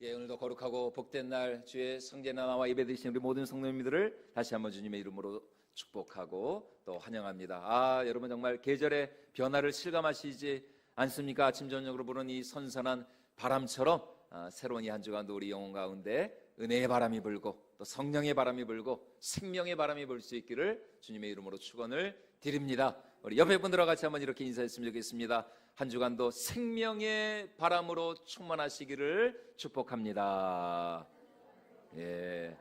예, 오늘도 거룩하고 복된 날 주의 성전에 나와 예배드리신 우리 모든 성도님들을 다시 한번 주님의 이름으로 축복하고 또 환영합니다. 여러분 정말 계절의 변화를 실감하시지 않습니까? 아침 저녁으로 부는 이 선선한 바람처럼 새로운 이 한 주간도 우리 영혼 가운데 은혜의 바람이 불고 또 성령의 바람이 불고 생명의 바람이 불 수 있기를 주님의 이름으로 축원을 드립니다. 우리 옆에 분들과 같이 한번 이렇게 인사했으면 좋겠습니다. 한 주간도 생명의 바람으로 충만하시기를 축복합니다. 예,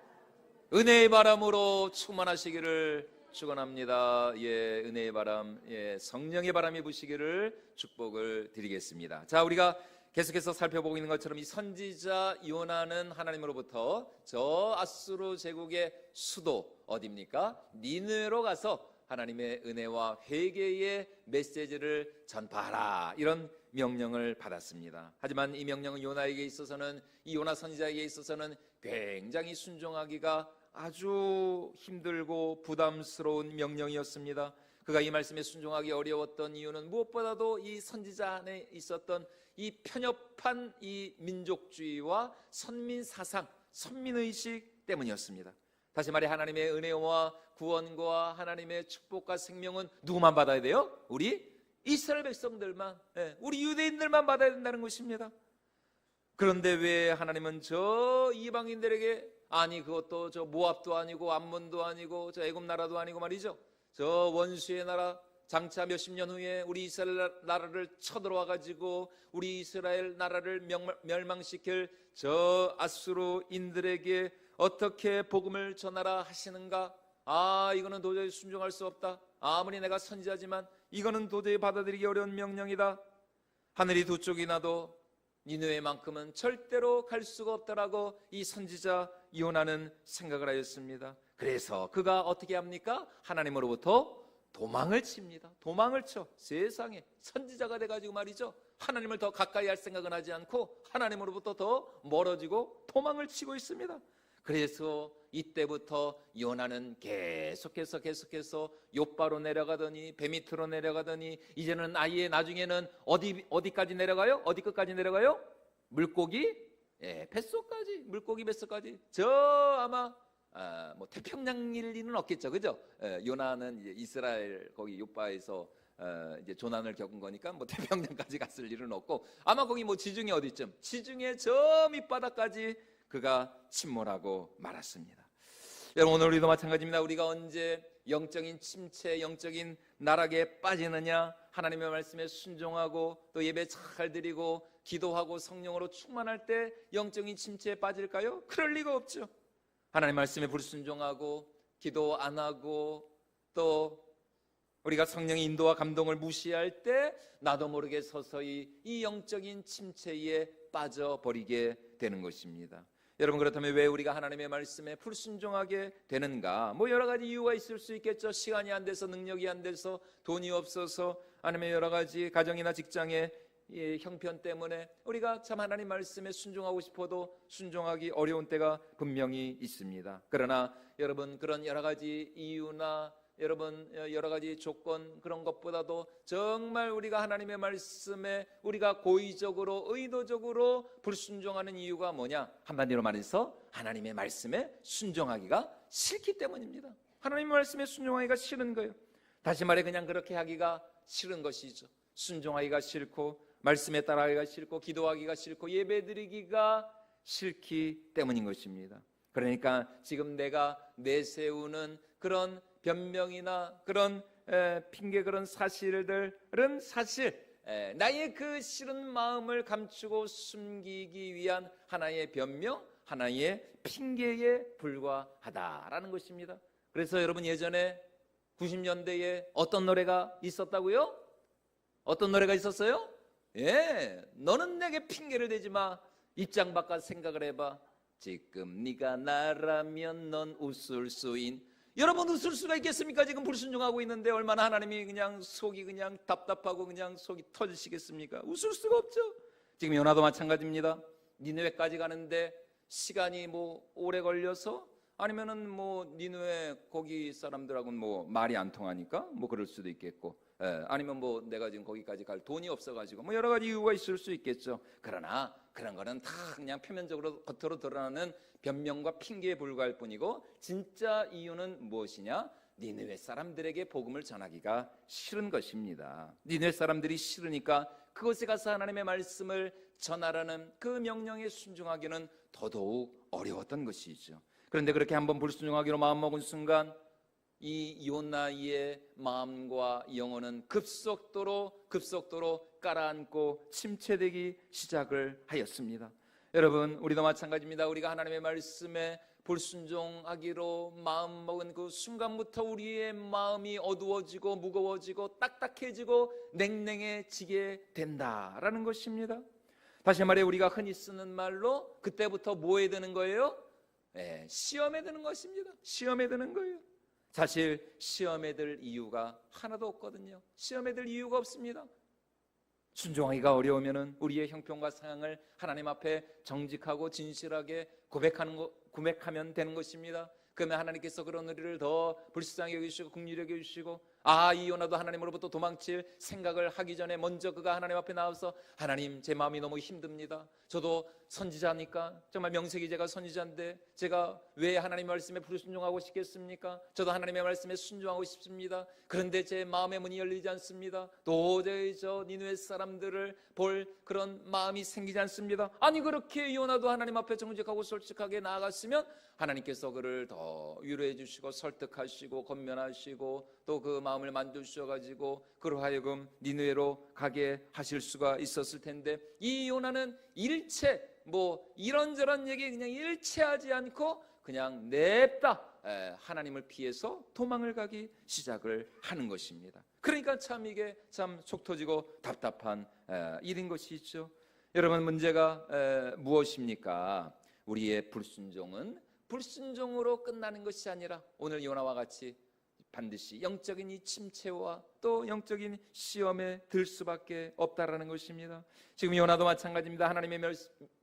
은혜의 바람으로 충만하시기를 축원합니다. 예, 은혜의 바람, 예, 성령의 바람이 부시기를 축복을 드리겠습니다. 자, 우리가 계속해서 살펴보고 있는 것처럼 이 선지자 요나는 하나님으로부터 저 아수르 제국의 수도 어디입니까? 니느웨로 가서 하나님의 은혜와 회개의 메시지를 전파하라, 이런 명령을 받았습니다. 하지만 이 명령은 요나에게 있어서는, 이 요나 선지자에게 있어서는 굉장히 순종하기가 아주 힘들고 부담스러운 명령이었습니다. 그가 이 말씀에 순종하기 어려웠던 이유는 무엇보다도 이 선지자 안에 있었던 이 편협한 이 민족주의와 선민 사상, 선민의식 때문이었습니다. 다시 말해 하나님의 은혜와 구원과 하나님의 축복과 생명은 누구만 받아야 돼요? 우리 이스라엘 백성들만, 우리 유대인들만 받아야 된다는 것입니다. 그런데 왜 하나님은 저 이방인들에게, 아니 그것도 저 모압도 아니고 암몬도 아니고 저 애굽 나라도 아니고 말이죠, 저 원수의 나라, 장차 몇십 년 후에 우리 이스라엘 나라를 쳐들어와 가지고 우리 이스라엘 나라를 멸망시킬 저 아수르인들에게 어떻게 복음을 전하라 하시는가? 이거는 도저히 순종할 수 없다. 아무리 내가 선지자지만 이거는 도저히 받아들이기 어려운 명령이다. 하늘이 두 쪽이 나도 니느웨만큼은 절대로 갈 수가 없다라고 이 선지자 요나는 생각을 하였습니다. 그래서 그가 어떻게 합니까? 하나님으로부터 도망을 칩니다. 도망을 쳐. 세상에 선지자가 돼가지고 말이죠, 하나님을 더 가까이 할 생각은 하지 않고 하나님으로부터 더 멀어지고 도망을 치고 있습니다. 그래서 이때부터 요나는 계속해서 욥바로 내려가더니 배 밑으로 내려가더니 이제는 아예 나중에는 어디까지 내려가요? 어디 끝까지 내려가요? 물고기 뱃속까지, 물고기 뱃속까지. 저 아마 뭐 태평양일 리는 없겠죠, 그죠? 요나는 이제 이스라엘 거기 욥바에서 이제 조난을 겪은 거니까 뭐 태평양까지 갔을 일은 없고, 아마 거기 뭐 지중해 어디쯤, 지중해 저 밑바닥까지 그가 침몰하고 말았습니다. 여러분, 오늘 우리도 마찬가지입니다. 우리가 언제 영적인 침체, 영적인 나락에 빠지느냐? 하나님의 말씀에 순종하고 또 예배 잘 드리고 기도하고 성령으로 충만할 때 영적인 침체에 빠질까요? 그럴 리가 없죠. 하나님 말씀에 불순종하고 기도 안 하고 또 우리가 성령의 인도와 감동을 무시할 때 나도 모르게 서서히 이 영적인 침체에 빠져버리게 되는 것입니다. 여러분, 그렇다면 왜 우리가 하나님의 말씀에 불순종하게 되는가? 뭐 여러 가지 이유가 있을 수 있겠죠. 시간이 안 돼서, 능력이 안 돼서, 돈이 없어서, 아니면 여러 가지 가정이나 직장의 형편 때문에 우리가 참 하나님 말씀에 순종하고 싶어도 순종하기 어려운 때가 분명히 있습니다. 그러나 여러분, 그런 여러 가지 이유나 여러분 여러 가지 조건, 그런 것보다도 정말 우리가 하나님의 말씀에 우리가 고의적으로 의도적으로 불순종하는 이유가 뭐냐? 한마디로 말해서 하나님의 말씀에 순종하기가 싫기 때문입니다. 하나님의 말씀에 순종하기가 싫은 거예요. 다시 말해 그냥 그렇게 하기가 싫은 것이죠. 순종하기가 싫고 말씀에 따라가기가 싫고 기도하기가 싫고 예배드리기가 싫기 때문인 것입니다. 그러니까 지금 내가 내세우는 그런 변명이나 그런 핑계, 그런 사실들은 사실 나의 그 싫은 마음을 감추고 숨기기 위한 하나의 변명, 하나의 핑계에 불과하다라는 것입니다. 그래서 여러분, 예전에 90년대에 어떤 노래가 있었다고요? 어떤 노래가 있었어요? 너는 내게 핑계를 대지 마. 입장 바꿔 생각을 해봐. 지금 네가 나라면 넌 웃을 수인. 여러분, 웃을 수가 있겠습니까? 지금 불순종하고 있는데 얼마나 하나님이 그냥 속이 그냥 답답하고 그냥 속이 터지시겠습니까? 웃을 수가 없죠. 지금 요나도 마찬가지입니다. 니느웨까지 가는데 시간이 뭐 오래 걸려서, 아니면은 뭐 니느웨 거기 사람들하고는 뭐 말이 안 통하니까 뭐 그럴 수도 있겠고, 아니면 뭐 내가 지금 거기까지 갈 돈이 없어가지고 뭐 여러 가지 이유가 있을 수 있겠죠. 그러나 그런 거는 다 그냥 표면적으로 겉으로 드러나는 변명과 핑계에 불과할 뿐이고, 진짜 이유는 무엇이냐? 니느웨 사람들에게 복음을 전하기가 싫은 것입니다. 니느웨 사람들이 싫으니까 그곳에 가서 하나님의 말씀을 전하라는 그 명령에 순종하기는 더더욱 어려웠던 것이죠. 그런데 그렇게 한번 불순종하기로 마음먹은 순간 이 요나의 마음과 영혼은 급속도로 깔아앉고 침체되기 시작을 하였습니다. 여러분, 우리도 마찬가지입니다. 우리가 하나님의 말씀에 불순종하기로 마음먹은 그 순간부터 우리의 마음이 어두워지고 무거워지고 딱딱해지고 냉랭해지게 된다라는 것입니다. 다시 말해 우리가 흔히 쓰는 말로 그때부터 뭐에 드는 거예요? 시험에 드는 것입니다. 시험에 드는 거예요. 사실 시험에 들 이유가 하나도 없거든요. 시험에 들 이유가 없습니다. 순종하기가 어려우면 우리의 형편과 상황을 하나님 앞에 정직하고 진실하게 고백하면 되는 것입니다. 그러면 하나님께서 그런 우리를 더 불쌍히 여기시고 긍휼히 여기시고, 이 요나도 하나님으로부터 도망칠 생각을 하기 전에 먼저 그가 하나님 앞에 나와서, 하나님, 제 마음이 너무 힘듭니다. 저도 선지자니까, 정말 명색이 제가 선지자인데 제가 왜 하나님 말씀에 불순종하고 싶겠습니까? 저도 하나님의 말씀에 순종하고 싶습니다. 그런데 제 마음의 문이 열리지 않습니다. 도저히 저 니느웨 사람들을 볼 그런 마음이 생기지 않습니다. 아니, 그렇게 요나도 하나님 앞에 정직하고 솔직하게 나아갔으면 하나님께서 그를 더 위로해 주시고 설득하시고 권면하시고 또 그 마음을 만져주셔가지고 그로 하여금 니느웨로 가게 하실 수가 있었을 텐데, 이 요나는 일체 뭐 이런저런 얘기 그냥 일체하지 않고 그냥 냅다 하나님을 피해서 도망을 가기 시작을 하는 것입니다. 그러니까 참 이게 참 속 터지고 답답한 일인 것이죠. 여러분, 문제가 무엇입니까? 우리의 불순종은 불순종으로 끝나는 것이 아니라 오늘 요나와 같이 반드시 영적인 이 침체와 또 영적인 시험에 들 수밖에 없다라는 것입니다. 지금 요나도 마찬가지입니다. 하나님의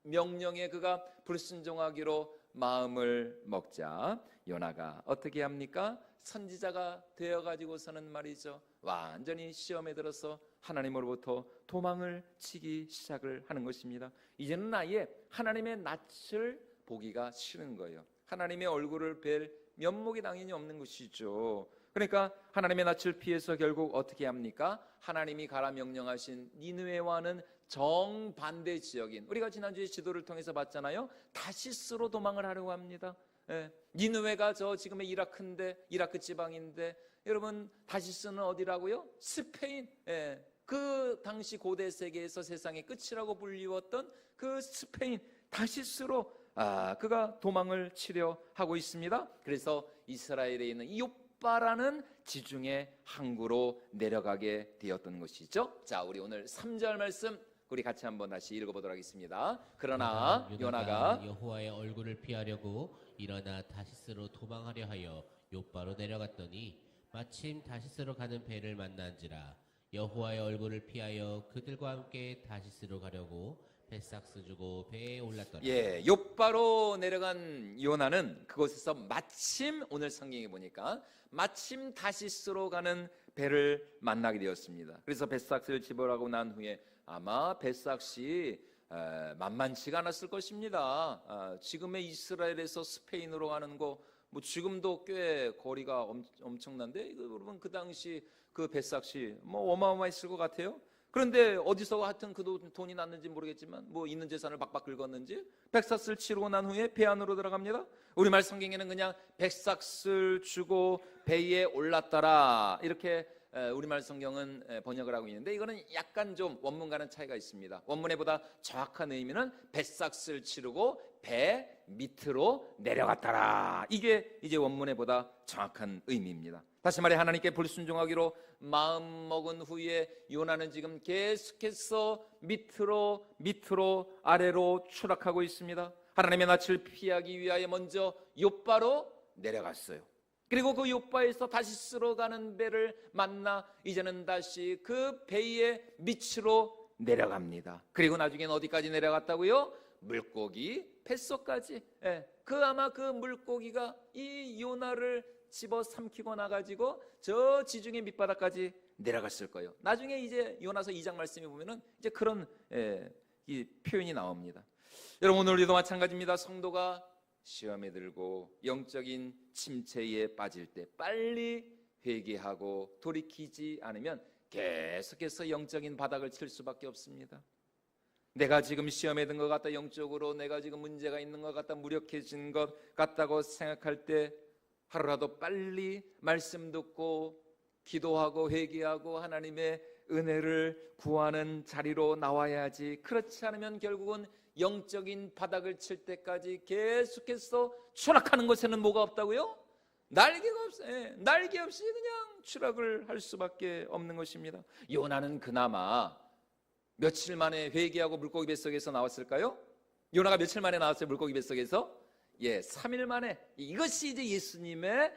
명령에 그가 불순종하기로 마음을 먹자 요나가 어떻게 합니까? 선지자가 되어가지고서는 말이죠, 완전히 시험에 들어서 하나님으로부터 도망을 치기 시작을 하는 것입니다. 이제는 아예 하나님의 낯을 보기가 싫은 거예요. 하나님의 얼굴을 뵐 면목이 당연히 없는 것이죠. 그러니까 하나님의 낯을 피해서 결국 어떻게 합니까? 하나님이 가라 명령하신 니느웨와는 정반대 지역인, 우리가 지난주에 지도를 통해서 봤잖아요. 다시스로 도망을 하려고 합니다. 니느웨가 저 지금의 이라크 지방인데, 여러분 다시스는 어디라고요? 스페인. 그 당시 고대 세계에서 세상의 끝이라고 불리웠던 그 스페인 다시스로 그가 도망을 치려 하고 있습니다. 그래서 이스라엘에 있는 요빠라는 지중해 항구로 내려가게 되었던 것이죠. 자, 우리 오늘 3절 말씀 우리 같이 한번 다시 읽어보도록 하겠습니다. 그러나 요나가 여호와의 얼굴을 피하려고 일어나 다시스로 도망하려 하여 요빠로 내려갔더니 마침 다시스로 가는 배를 만난지라. 여호와의 얼굴을 피하여 그들과 함께 다시스로 가려고 뱃삭스 주고 배에 올랐더라. 요빠로 내려간 요나는 그곳에서 마침, 오늘 성경에 보니까 마침 다시스로 가는 배를 만나게 되었습니다. 그래서 뱃삭스를 집어라고 난 후에 아마 뱃삭시 만만치가 않았을 것입니다. 지금의 이스라엘에서 스페인으로 가는 거 뭐 지금도 꽤 거리가 엄청난데, 여러분 그 당시 그 뱃삭시 뭐 어마어마했을 것 같아요. 그런데 어디서 하여튼 그 돈이 났는지 모르겠지만 뭐 있는 재산을 박박 긁었는지 뱃삭스를 치르고 난 후에 배 안으로 들어갑니다. 우리말 성경에는 그냥 뱃삭스를 주고 배에 올랐더라 이렇게 우리말 성경은 번역을 하고 있는데, 이거는 약간 좀 원문과는 차이가 있습니다. 원문에보다 정확한 의미는 뱃삭스를 치르고 배 밑으로 내려갔더라, 이게 이제 원문에보다 정확한 의미입니다. 다시 말해 하나님께 불순종하기로 마음먹은 후에 요나는 지금 계속해서 밑으로 아래로 추락하고 있습니다. 하나님의 낯을 피하기 위하여 먼저 요빠로 내려갔어요. 그리고 그 요빠에서 다시스로 가는 배를 만나 이제는 다시 그 배의 밑으로 내려갑니다. 그리고 나중엔 어디까지 내려갔다고요? 물고기 뱃속까지. 아마 그 물고기가 이 요나를 집어 삼키고 나가지고 저 지중해 밑바닥까지 내려갔을 거예요. 나중에 이제 요나서 2장 말씀에 보면은 이제 그런 이 표현이 나옵니다. 여러분, 오늘 우리도 마찬가지입니다. 성도가 시험에 들고 영적인 침체에 빠질 때 빨리 회개하고 돌이키지 않으면 계속해서 영적인 바닥을 칠 수밖에 없습니다. 내가 지금 시험에 든 것 같다, 영적으로 내가 지금 문제가 있는 것 같다, 무력해진 것 같다고 생각할 때 하루라도 빨리 말씀 듣고 기도하고 회개하고 하나님의 은혜를 구하는 자리로 나와야지. 그렇지 않으면 결국은 영적인 바닥을 칠 때까지 계속해서 추락하는 것에는 뭐가 없다고요? 날개가 없어요. 날개 없이 그냥 추락을 할 수밖에 없는 것입니다. 요나는 그나마 며칠 만에 회개하고 물고기 뱃속에서 나왔을까요? 요나가 며칠 만에 나왔어요? 물고기 뱃속에서? 3일 만에. 이것이 이제 예수님의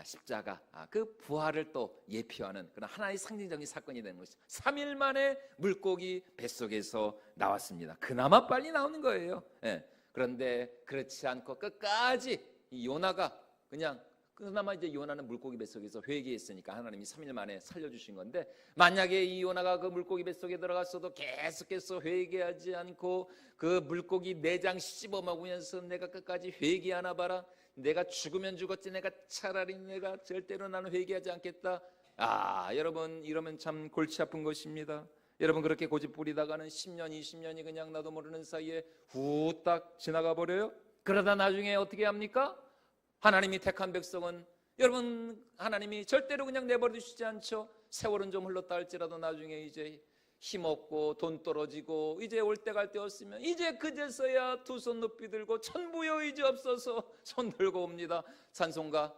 십자가, 그 부활을 또 예표하는 그런 하나의 상징적인 사건이 되는 것이죠. 3일 만에 물고기 뱃속에서 나왔습니다. 그나마 빨리 나오는 거예요. 그런데 그렇지 않고 끝까지 이 요나가 그나마 이제 요나는 물고기 뱃속에서 회개했으니까 하나님이 3일 만에 살려주신 건데, 만약에 이 요나가 그 물고기 뱃속에 들어갔어도 계속해서 회개하지 않고 그 물고기 내장 씹어 먹으면서 내가 끝까지 회개하나 봐라, 내가 죽으면 죽었지 내가 차라리 내가 절대로 나는 회개하지 않겠다. 여러분, 이러면 참 골치 아픈 것입니다. 여러분, 그렇게 고집 부리다가는 10년 20년이 그냥 나도 모르는 사이에 후딱 지나가 버려요. 그러다 나중에 어떻게 합니까? 하나님이 택한 백성은, 여러분, 하나님이 절대로 그냥 내버려 두시지 않죠. 세월은 좀 흘렀다 할지라도 나중에 이제 힘없고 돈 떨어지고 이제 올 때 갈 때 없으면 이제 그제서야 두 손 높이 들고 천부여 이제 없어서 손 들고 옵니다. 찬송가,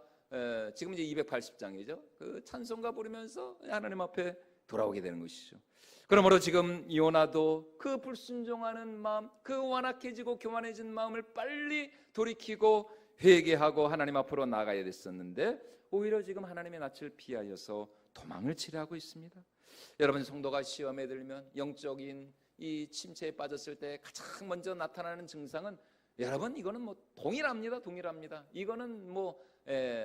지금 이제 280장이죠. 그 찬송가 부르면서 하나님 앞에 돌아오게 되는 것이죠. 그러므로 지금 요나도 그 불순종하는 마음, 그 완악해지고 교만해진 마음을 빨리 돌이키고 회개하고 하나님 앞으로 나가야 됐었는데, 오히려 지금 하나님의 낯을 피하여서 도망을 치려하고 있습니다. 여러분, 성도가 시험에 들면, 영적인 이 침체에 빠졌을 때 가장 먼저 나타나는 증상은, 여러분, 이거는 뭐 동일합니다. 이거는 뭐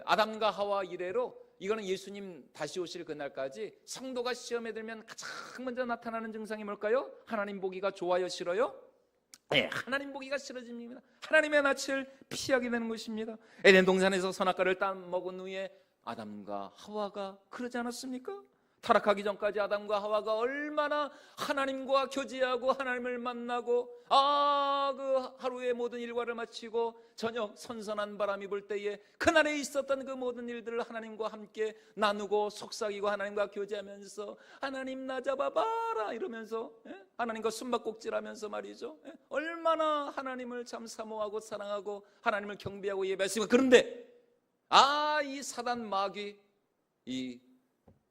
아담과 하와 이래로, 이거는 예수님 다시 오실 그날까지 성도가 시험에 들면 가장 먼저 나타나는 증상이 뭘까요? 하나님 보기가 좋아요, 싫어요? 하나님 보기가 싫어집니다. 하나님의 낯을 피하게 되는 것입니다. 에덴 동산에서 선악과를 따먹은 후에 아담과 하와가 그러지 않았습니까? 타락하기 전까지 아담과 하와가 얼마나 하나님과 교제하고 하나님을 만나고 그 하루의 모든 일과를 마치고 저녁 선선한 바람이 불 때에 그날에 있었던 그 모든 일들을 하나님과 함께 나누고 속삭이고 하나님과 교제하면서 하나님 나 잡아봐라 이러면서 하나님과 숨바꼭질하면서 말이죠. 얼마나 하나님을 참 사모하고 사랑하고 하나님을 경배하고 예배했습니까? 그런데 이 사단 마귀, 이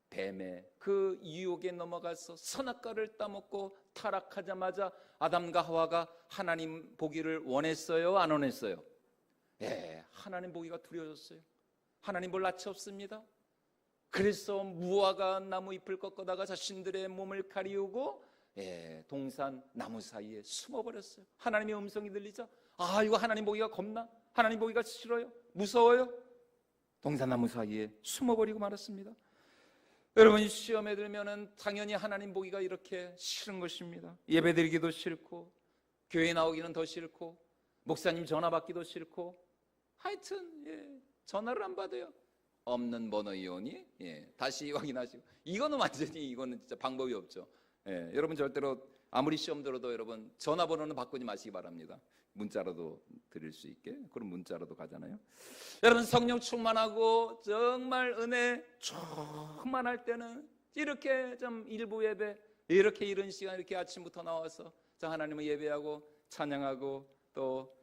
뱀의 그 유혹에 넘어가서 선악과를 따먹고 타락하자마자 아담과 하와가 하나님 보기를 원했어요, 안 원했어요? 하나님 보기가 두려워졌어요. 하나님 볼 낯이 없습니다. 그래서 무화과 나무 잎을 꺾어다가 자신들의 몸을 가리우고 동산 나무 사이에 숨어버렸어요. 하나님의 음성이 들리자 이거 하나님 보기가 겁나? 하나님 보기가 싫어요? 무서워요? 동산 나무 사이에 숨어버리고 말았습니다. 여러분, 시험에 들면은 당연히 하나님 보기가 이렇게 싫은 것입니다. 예배드리기도 싫고 교회 나오기는 더 싫고 목사님 전화 받기도 싫고 하여튼 전화를 안 받아요. 없는 번호 이오니 다시 확인하시고, 이거는 완전히 이거는 진짜 방법이 없죠. 여러분, 절대로 아무리 시험 들어도 여러분 전화번호는 바꾸지 마시기 바랍니다. 문자라도 드릴 수 있게. 그럼 문자라도 가잖아요. 여러분, 성령 충만하고 정말 은혜 충만할 때는 이렇게 좀 일부 예배, 이렇게 이런 시간 이렇게 아침부터 나와서 하나님을 예배하고 찬양하고 또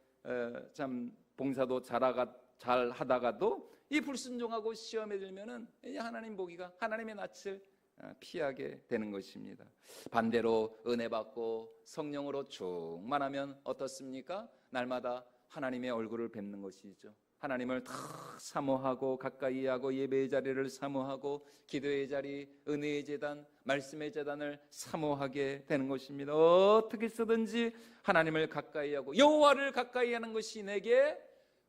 참 봉사도 잘 하다가도 이 불순종하고 시험에 들면은 하나님 보기가, 하나님의 낯을 피하게 되는 것입니다. 반대로 은혜 받고 성령으로 충만하면 어떻습니까? 날마다 하나님의 얼굴을 뵙는 것이죠. 하나님을 더 사모하고 가까이 하고 예배의 자리를 사모하고 기도의 자리, 은혜의 제단, 말씀의 제단을 사모하게 되는 것입니다. 어떻게 쓰든지 하나님을 가까이 하고 여호와를 가까이 하는 것이 내게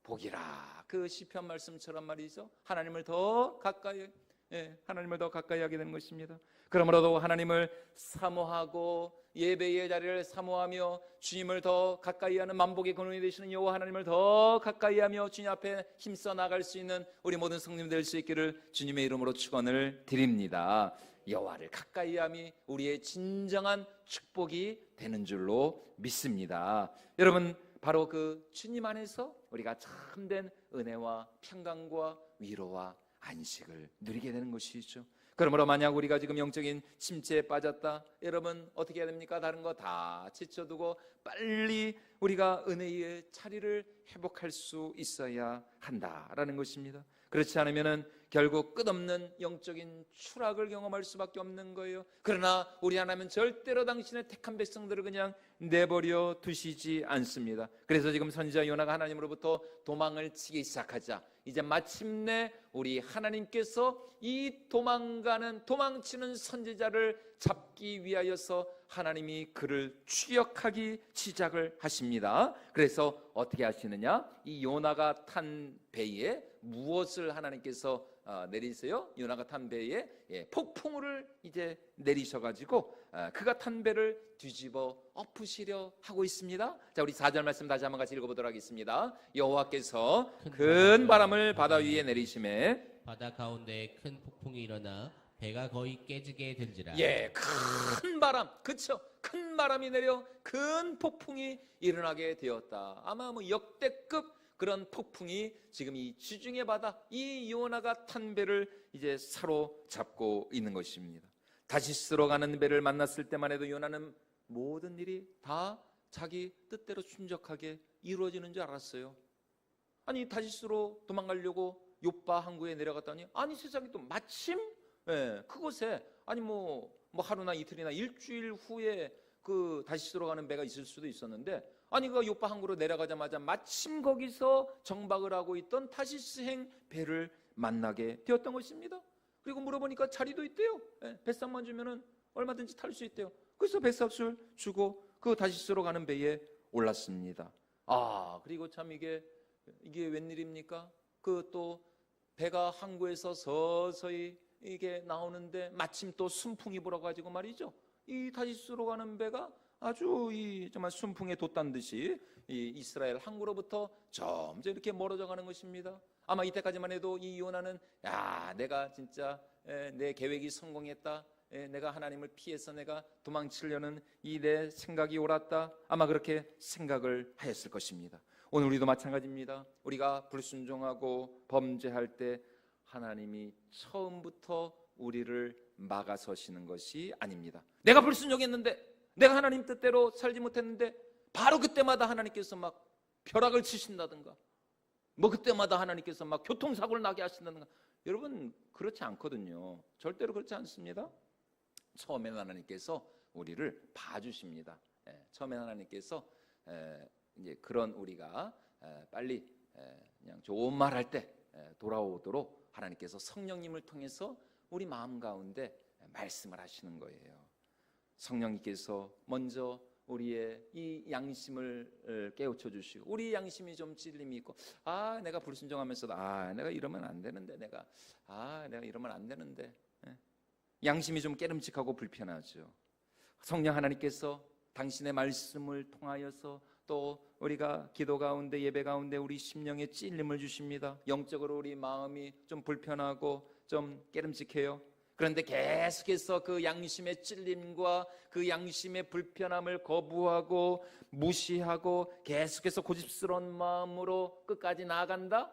복이라. 그 시편 말씀처럼 말이죠. 하나님을 더 가까이, 하나님을 더 가까이 하게 되는 것입니다. 그러므로도 하나님을 사모하고 예배의 자리를 사모하며 주님을 더 가까이 하는 만복의 근원이 되시는 여호와 하나님을 더 가까이 하며 주님 앞에 힘써 나갈 수 있는 우리 모든 성님 될 수 있기를 주님의 이름으로 축원을 드립니다. 여호와를 가까이 함이 우리의 진정한 축복이 되는 줄로 믿습니다. 여러분, 바로 그 주님 안에서 우리가 참된 은혜와 평강과 위로와 안식을 누리게 되는 것이죠. 그러므로 만약 우리가 지금 영적인 침체에 빠졌다, 여러분 어떻게 해야 됩니까? 다른 거 다 지쳐두고 빨리 우리가 은혜의 자리를 회복할 수 있어야 한다라는 것입니다. 그렇지 않으면은 결국 끝없는 영적인 추락을 경험할 수밖에 없는 거예요. 그러나 우리 하나님은 절대로 당신의 택한 백성들을 그냥 내버려 두시지 않습니다. 그래서 지금 선지자 요나가 하나님으로부터 도망을 치기 시작하자 이제 마침내 우리 하나님께서 이 도망치는 선지자를 잡기 위하여서 하나님이 그를 추격하기 시작을 하십니다. 그래서 어떻게 하시느냐? 이 요나가 탄 배에 무엇을 하나님께서 내리세요? 요나가 탄 배에 폭풍우를 이제 내리셔가지고 그가 탄 배를 뒤집어 엎으시려 하고 있습니다. 자, 우리 4절 말씀 다시 한번 같이 읽어보도록 하겠습니다. 여호와께서 큰 바람을 바다 위에 내리심에 바다 가운데 큰 폭풍이 일어나 배가 거의 깨지게 된지라. 큰 바람, 그쵸? 큰 바람이 내려 큰 폭풍이 일어나게 되었다. 아마 뭐 역대급 그런 폭풍이 지금 이 지중해 바다, 이 요나가 탄 배를 이제 사로잡고 있는 것입니다. 다시스로 가는 배를 만났을 때만 해도 요나는 모든 일이 다 자기 뜻대로 순적하게 이루어지는 줄 알았어요. 아니 다시스로 도망가려고 요빠 항구에 내려갔더니 아니 세상에 또 마침 그곳에 아니 뭐 하루나 이틀이나 일주일 후에 그 다시스로 가는 배가 있을 수도 있었는데 아니 그 요빠 항구로 내려가자마자 마침 거기서 정박을 하고 있던 타시스행 배를 만나게 되었던 것입니다. 그리고 물어보니까 자리도 있대요. 뱃삭만 주면은 얼마든지 탈 수 있대요. 그래서 뱃삭을 주고 그 다시스로 가는 배에 올랐습니다. 그리고 참 이게 웬일입니까? 그 또 배가 항구에서 서서히 이게 나오는데 마침 또 순풍이 불어가지고 말이죠. 이 다시스로 가는 배가 아주 정말 순풍에 돛단 듯이 이 이스라엘 항구로부터 점점 이렇게 멀어져 가는 것입니다. 아마 이때까지만 해도 이 요나는 내가 진짜 내 계획이 성공했다. 내가 하나님을 피해서 내가 도망치려는 이 내 생각이 옳았다. 아마 그렇게 생각을 하였을 것입니다. 오늘 우리도 마찬가지입니다. 우리가 불순종하고 범죄할 때 하나님이 처음부터 우리를 막아서시는 것이 아닙니다. 내가 불순종했는데 내가 하나님 뜻대로 살지 못했는데 바로 그때마다 하나님께서 막 벼락을 치신다든가 그때마다 하나님께서 막 교통사고를 나게 하신다든가 여러분 그렇지 않거든요. 절대로 그렇지 않습니다. 처음에는 하나님께서 우리를 봐주십니다. 처음에는 하나님께서 이제 그런 우리가 빨리 그냥 좋은 말 할 때 돌아오도록 하나님께서 성령님을 통해서 우리 마음 가운데 말씀을 하시는 거예요. 성령님께서 먼저 우리의 이 양심을 깨우쳐 주시고 우리 양심이 좀 찔림이 있고 내가 불순종하면서도 내가 이러면 안 되는데 내가 이러면 안 되는데 양심이 좀 깨름직하고 불편하죠. 성령 하나님께서 당신의 말씀을 통하여서 또 우리가 기도 가운데 예배 가운데 우리 심령에 찔림을 주십니다. 영적으로 우리 마음이 좀 불편하고 좀 깨름직해요. 그런데 계속해서 그 양심의 찔림과 그 양심의 불편함을 거부하고 무시하고 계속해서 고집스러운 마음으로 끝까지 나아간다?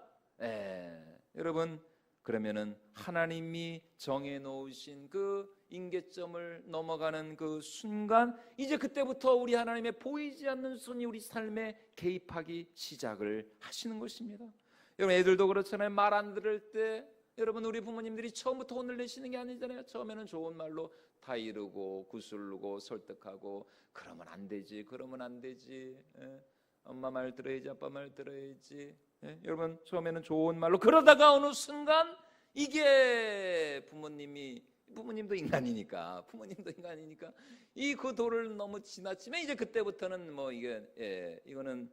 여러분 그러면은 하나님이 정해놓으신 그 임계점을 넘어가는 그 순간 이제 그때부터 우리 하나님의 보이지 않는 손이 우리 삶에 개입하기 시작을 하시는 것입니다. 여러분 애들도 그렇잖아요. 말 안 들을 때 여러분 우리 부모님들이 처음부터 혼을 내시는 게 아니잖아요. 처음에는 좋은 말로 다 이르고 구슬르고 설득하고 그러면 안 되지 엄마 말 들어야지 아빠 말 들어야지 여러분 처음에는 좋은 말로 그러다가 어느 순간 이게 부모님도 인간이니까 이 그 도를 너무 지나치면 이제 그때부터는 이거는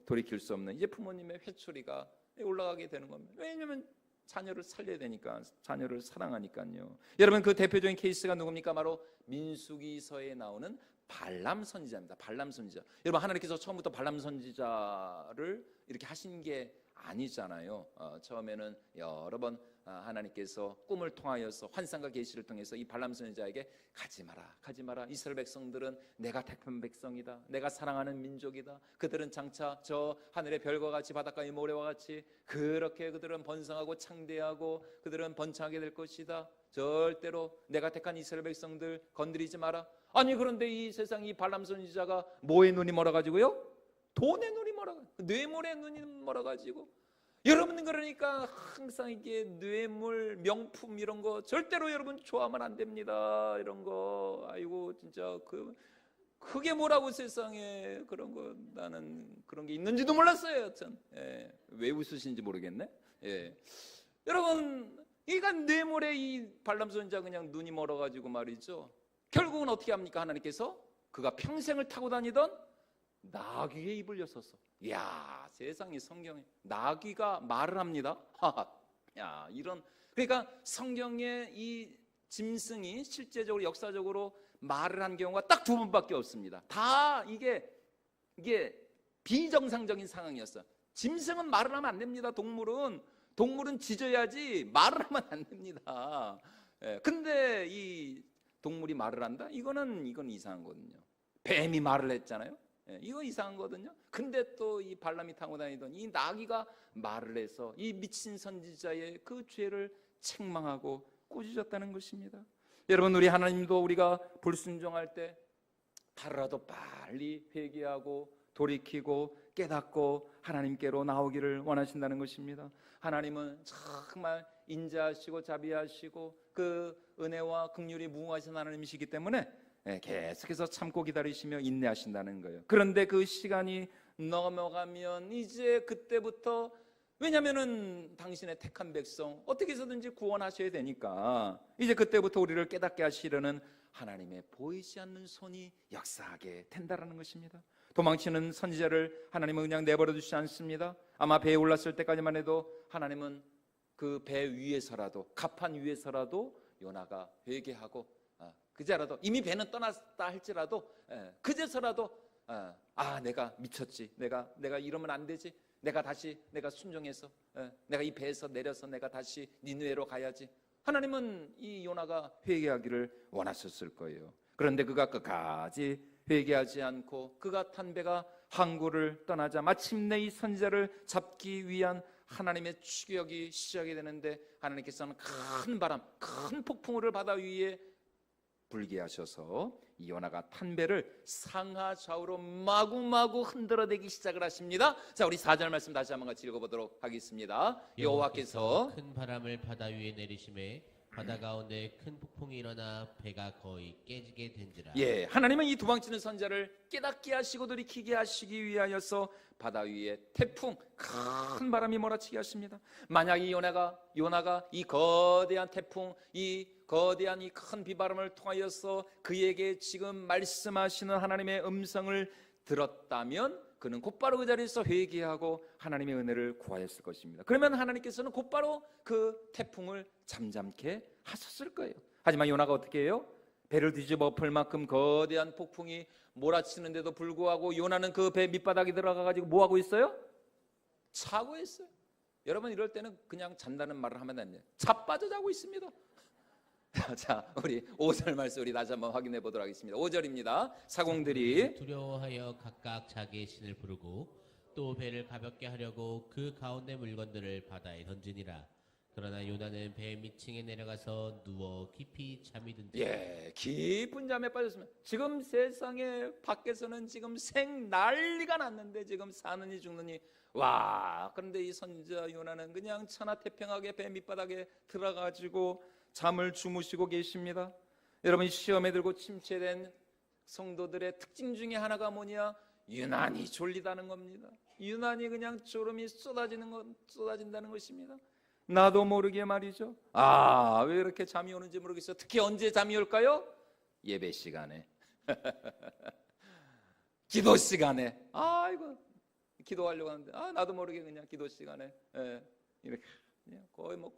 돌이킬 수 없는 이제 부모님의 회초리가 올라가게 되는 겁니다. 왜냐하면 자녀를 살려야 되니까, 자녀를 사랑하니까요. 여러분, 그 대표적인 케이스가 누굽니까? 바로 민수기서에 나오는 발람 선지자입니다. 발람 선지자. 여러분, 하나님께서 처음부터 발람 선지자를 이렇게 하신 게 아니잖아요. 처음에는 여러 번 하나님께서 꿈을 통하여서 환상과 계시를 통해서 이 발람 선지자에게 가지 마라, 가지 마라. 이스라엘 백성들은 내가 택한 백성이다. 내가 사랑하는 민족이다. 그들은 장차 저 하늘의 별과 같이 바닷가의 모래와 같이 그렇게 그들은 번성하고 창대하고 그들은 번창하게 될 것이다. 절대로 내가 택한 이스라엘 백성들 건드리지 마라. 아니, 그런데 이 세상 이 발람 선지자가 뭐의 눈이 멀어가지고요? 돈의 눈이 멀어가지고, 뇌물의 눈이 멀어가지고. 여러분, 그러니까 항상 이게 뇌물, 명품 이런 거 절대로 여러분 좋아하면 안 됩니다. 이런 거, 아이고 진짜 그게 뭐라고 세상에 그런 거, 나는 그런 게 있는지도 몰랐어요. 여튼 왜 웃으신지 모르겠네. 여러분, 이가 뇌물에 이 발람 선지자 그냥 눈이 멀어가지고 말이죠. 결국은 어떻게 합니까? 하나님께서 그가 평생을 타고 다니던 나귀의 입을 여셨어. 이야, 세상에 성경에 나귀가 말을 합니다. 야, 이런, 그러니까 성경에 이 짐승이 실제적으로 역사적으로 말을 한 경우가 딱 2번밖에 없습니다. 다 이게 비정상적인 상황이었어. 짐승은 말을 하면 안 됩니다. 동물은 짖어야지 말을 하면 안 됩니다. 근데 이 동물이 말을 한다? 이건 이상한 거거든요. 뱀이 말을 했잖아요. 이거 이상한 거거든요. 근데 또 이 발람이 타고 다니던 이 나귀가 말을 해서 이 미친 선지자의 그 죄를 책망하고 꾸짖었다는 것입니다. 여러분, 우리 하나님도 우리가 불순종할 때 하루라도 빨리 회개하고 돌이키고 깨닫고 하나님께로 나오기를 원하신다는 것입니다. 하나님은 정말 인자하시고 자비하시고 그 은혜와 긍휼이 무궁하신 하나님이시기 때문에 계속해서 참고 기다리시며 인내하신다는 거예요. 그런데 그 시간이 넘어가면 이제 그때부터, 왜냐하면은 당신의 택한 백성 어떻게 해서든지 구원하셔야 되니까 이제 그때부터 우리를 깨닫게 하시려는 하나님의 보이지 않는 손이 역사하게 된다라는 것입니다. 도망치는 선지자를 하나님은 그냥 내버려 두시지 않습니다. 아마 배에 올랐을 때까지만 해도 하나님은 그 배 위에서라도, 갑판 위에서라도 요나가 회개하고, 그제라도 이미 배는 떠났다 할지라도 그제서라도 내가 미쳤지, 내가 이러면 안 되지, 내가 순종해서 내가 이 배에서 내려서 내가 다시 니느웨로 가야지. 하나님은 이 요나가 회개하기를 원하셨을 거예요. 그런데 그가 끝까지 회개하지 않고 그가 탄 배가 항구를 떠나자 마침내 이 선지자를 잡기 위한 하나님의 추격이 시작이 되는데, 하나님께서는 큰 바람, 큰 폭풍우를 바다 위에 불게 하셔서 이 요나가 탄 배를 상하 좌우로 마구마구 흔들어대기 시작을 하십니다. 자, 우리 4절 말씀 다시 한번 같이 읽어보도록 하겠습니다. 여호와께서 큰 바람을 바다 위에 내리심에 바다 가운데 큰 폭풍이 일어나 배가 거의 깨지게 된지라. 하나님은 이 도망치는 선지자를 깨닫게 하시고 돌이키게 하시기 위하여서 바다 위에 태풍, 큰 바람이 몰아치게 하십니다. 만약 이 요나가 이 거대한 태풍, 이 거대한 이 큰 비바람을 통하여서 그에게 지금 말씀하시는 하나님의 음성을 들었다면 그는 곧바로 그 자리에서 회개하고 하나님의 은혜를 구하였을 것입니다. 그러면 하나님께서는 곧바로 그 태풍을 잠잠케 하셨을 거예요. 하지만 요나가 어떻게 해요? 배를 뒤집어 엎을 만큼 거대한 폭풍이 몰아치는데도 불구하고 요나는 그 배 밑바닥에 들어가가지고 뭐하고 있어요? 자고 있어요. 여러분, 이럴 때는 그냥 잔다는 말을 하면 안 돼요. 자빠져 자고 있습니다. 자, 우리 5절 말씀 우리 다시 한번 확인해 보도록 하겠습니다. 5절입니다. 사공들이 두려워하여 각각 자기의 신을 부르고 또 배를 가볍게 하려고 그 가운데 물건들을 바다에 던지니라. 그러나 요나는 배 밑층에 내려가서 누워 깊이 잠이 든지라. 깊은 잠에 빠졌으면, 지금 세상에 밖에서는 지금 난리가 났는데 지금 사느니 죽느니, 그런데 이 선지자 요나는 그냥 천하태평하게 배 밑바닥에 들어가지고 잠을 주무시고 계십니다. 여러분, 시험에 들고 침체된 성도들의 특징 중에 하나가 뭐냐? 유난히 졸리다는 겁니다. 유난히 그냥 졸음이 쏟아진다는 것입니다. 나도 모르게 말이죠. 왜 이렇게 잠이 오는지 모르겠어요. 특히 언제 잠이 올까요? 예배 시간에, 기도 시간에. 이거 기도하려고 하는데 나도 모르게 그냥 기도 시간에 이렇게 거의 뭐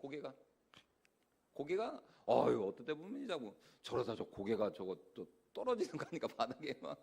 고개가 어떨 때 보면 자꾸 저러다 저 고개가 저거 또 떨어지는 거니까 바닥에 막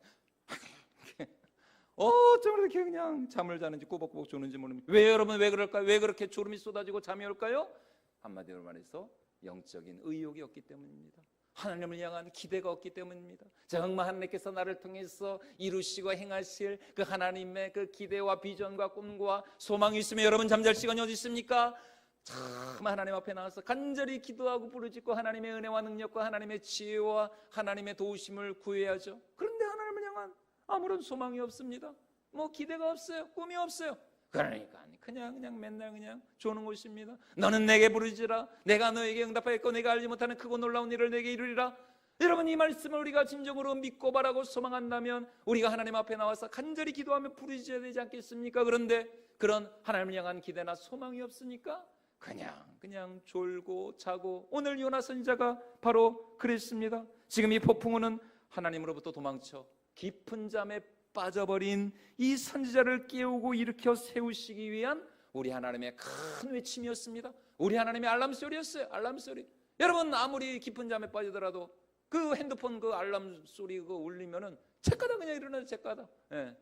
어쩜 이렇게 그냥 잠을 자는지 꼬박꼬박 조는지 모릅니다. 왜 여러분 왜 그럴까요? 왜 그렇게 졸음이 쏟아지고 잠이 올까요? 한마디로 말해서 영적인 의욕이 없기 때문입니다. 하나님을 향한 기대가 없기 때문입니다. 정말 하나님께서 나를 통해서 이루시고 행하실 그 하나님의 그 기대와 비전과 꿈과 소망이 있으면 여러분 잠잘 시간이 어디 있습니까? 참 하나님 앞에 나와서 간절히 기도하고 부르짖고 하나님의 은혜와 능력과 하나님의 지혜와 하나님의 도우심을 구해야죠. 그런데 하나님을 향한 아무런 소망이 없습니다. 뭐 기대가 없어요. 꿈이 없어요. 그러니까 그냥 맨날 그냥 조는 것입니다. 너는 내게 부르짖으라. 내가 너에게 응답하였고 내가 알지 못하는 크고 놀라운 일을 내게 이루리라. 여러분 이 말씀을 우리가 진정으로 믿고 바라고 소망한다면 우리가 하나님 앞에 나와서 간절히 기도하며 부르짖어야 되지 않겠습니까? 그런데 그런 하나님을 향한 기대나 소망이 없으니까 그냥 졸고 자고 오늘 요나 선지자가 바로 그랬습니다. 지금 이 폭풍우는 하나님으로부터 도망쳐 깊은 잠에 빠져버린 이 선지자를 깨우고 일으켜 세우시기 위한 우리 하나님의 큰 외침이었습니다. 우리 하나님의 알람소리였어요. 알람소리. 여러분 아무리 깊은 잠에 빠지더라도 그 핸드폰 그 알람소리 그거 울리면은 책가다 그냥 일어나서 책가다. 예.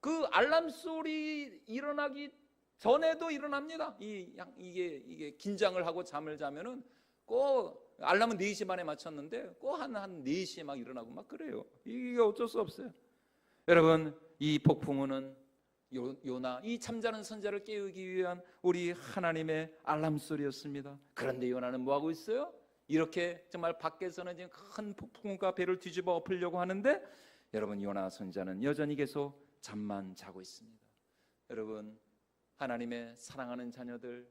그 알람소리 일어나기 전에도 일어납니다. 이게 긴장을 하고 잠을 자면은 꼭 알람은 4시 반에 맞췄는데 꼭 한 4시에 막 일어나고 막 그래요. 이게 어쩔 수 없어요. 여러분 이 폭풍우는 요나 이 잠자는 선지자를 깨우기 위한 우리 하나님의 알람소리였습니다. 그런데 요나는 뭐하고 있어요? 이렇게 정말 밖에서는 지금 큰 폭풍우가 배를 뒤집어 엎으려고 하는데 여러분 요나 선지자는 여전히 계속 잠만 자고 있습니다. 여러분 하나님의 사랑하는 자녀들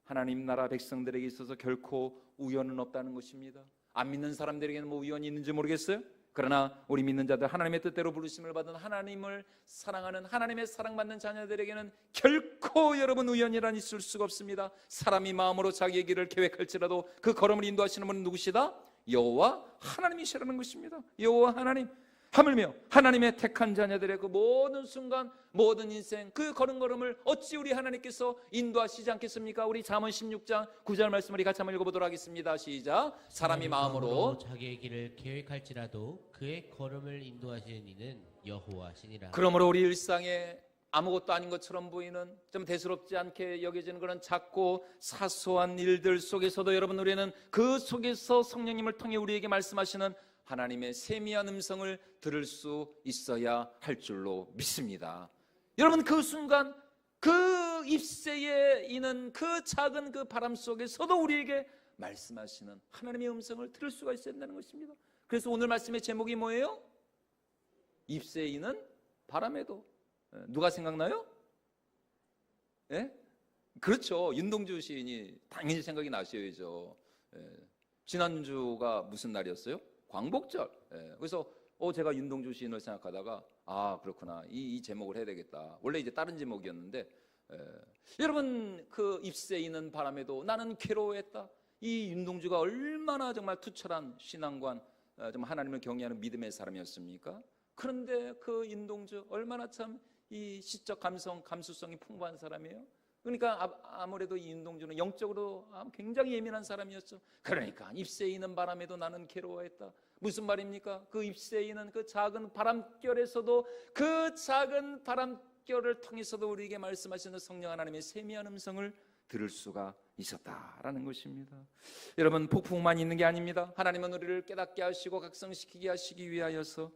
하나님 나라 백성들에게 있어서 결코 우연은 없다는 것입니다. 안 믿는 사람들에게는 뭐 우연이 있는지 모르겠어요. 그러나 우리 믿는 자들 하나님의 뜻대로 부르심을 받은 하나님을 사랑하는 하나님의 사랑받는 자녀들에게는 결코 여러분 우연이란 있을 수가 없습니다. 사람이 마음으로 자기의 길을 계획할지라도 그 걸음을 인도하시는 분은 누구시다? 여호와 하나님이시라는 것입니다. 여호와 하나님. 하물며 하나님의 택한 자녀들의 그 모든 순간 모든 인생 그 걸음걸음을 어찌 우리 하나님께서 인도하시지 않겠습니까? 우리 잠언 16장 9절 말씀을 우리 같이 한번 읽어보도록 하겠습니다. 시작. 사람이 마음으로 자기의 길을 계획할지라도 그의 걸음을 인도하시는 이는 여호와시니라. 그러므로 우리 일상에 아무것도 아닌 것처럼 보이는 좀 대수롭지 않게 여겨지는 그런 작고 사소한 일들 속에서도 여러분 우리는 그 속에서 성령님을 통해 우리에게 말씀하시는 하나님의 세미한 음성을 들을 수 있어야 할 줄로 믿습니다. 여러분 그 순간 그 잎새에 있는 그 작은 그 바람 속에서도 우리에게 말씀하시는 하나님의 음성을 들을 수가 있어야 한다는 것입니다. 그래서 오늘 말씀의 제목이 뭐예요? 잎새에 있는 바람에도. 누가 생각나요? 예? 그렇죠. 윤동주 시인이 당연히 생각이 나셔야죠. 지난주가 무슨 날이었어요? 광복절. 그래서 제가 윤동주 시인을 생각하다가 그렇구나 이 제목을 해야 되겠다. 원래 이제 다른 제목이었는데 여러분 그 잎새 있는 바람에도 나는 괴로워했다. 이 윤동주가 얼마나 정말 투철한 신앙관 좀 하나님을 경외하는 믿음의 사람이었습니까? 그런데 그 윤동주 얼마나 참 이 시적 감수성이 풍부한 사람이에요. 그러니까 아무래도 이 윤동주는 영적으로 굉장히 예민한 사람이었죠. 그러니까 잎새에 있는 바람에도 나는 괴로워했다. 무슨 말입니까? 그 잎새에 있는 그 작은 바람결에서도 그 작은 바람결을 통해서도 우리에게 말씀하시는 성령 하나님의 세미한 음성을 들을 수가 있었다라는 것입니다. 여러분 폭풍만 있는 게 아닙니다. 하나님은 우리를 깨닫게 하시고 각성시키게 하시기 위하여서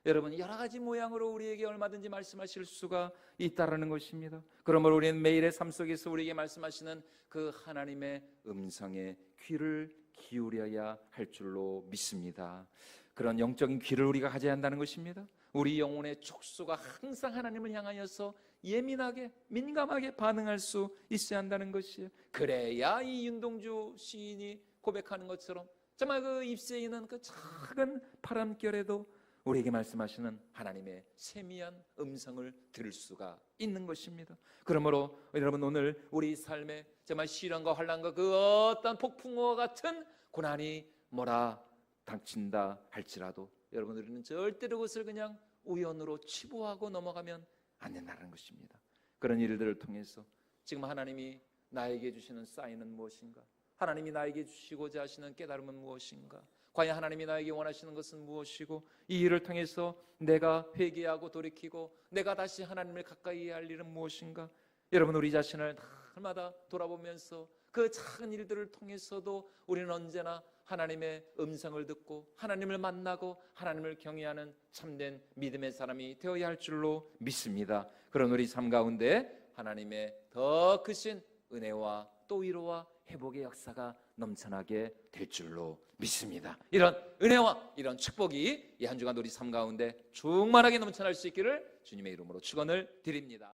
여러분 여러 가지 모양으로 우리에게 얼마든지 말씀하실 수가 있다라는 것입니다. 그러므로 우리는 매일의 삶 속에서 우리에게 말씀하시는 그 하나님의 음성에 귀를 기울여야 할 줄로 믿습니다. 그런 영적인 귀를 우리가 가져야 한다는 것입니다. 우리 영혼의 촉수가 항상 하나님을 향하여서 예민하게 민감하게 반응할 수 있어야 한다는 것이에요. 그래야 이 윤동주 시인이 고백하는 것처럼 정말 그 잎새에 있는 그 작은 바람결에도 우리에게 말씀하시는 하나님의 세미한 음성을 들을 수가 있는 것입니다. 그러므로 여러분 오늘 우리 삶에 정말 시련과 환난과 그 어떤 폭풍우와 같은 고난이 몰아닥친다 할지라도 여러분 우리는 절대로 그것을 그냥 우연으로 치부하고 넘어가면 안 된다는 것입니다. 그런 일들을 통해서 지금 하나님이 나에게 주시는 사인은 무엇인가? 하나님이 나에게 주시고자 하시는 깨달음은 무엇인가? 과연 하나님이 나에게 원하시는 것은 무엇이고, 이 일을 통해서 내가 회개하고 돌이키고 내가 다시 하나님을 가까이 할 일은 무엇인가? 여러분, 우리 자신을 날마다 돌아보면서 그 작은 일들을 통해서도 우리는 언제나 하나님의 음성을 듣고 하나님을 만나고 하나님을 경외하는 참된 믿음의 사람이 되어야 할 줄로 믿습니다. 그런 우리 삶 가운데 하나님의 더 크신 은혜와 또 위로와 회복의 역사가 넘쳐나게 될 줄로 믿습니다. 이런 은혜와 이런 축복이 이 한 주간 우리 삶 가운데 충만하게 넘쳐날 수 있기를 주님의 이름으로 축원을 드립니다.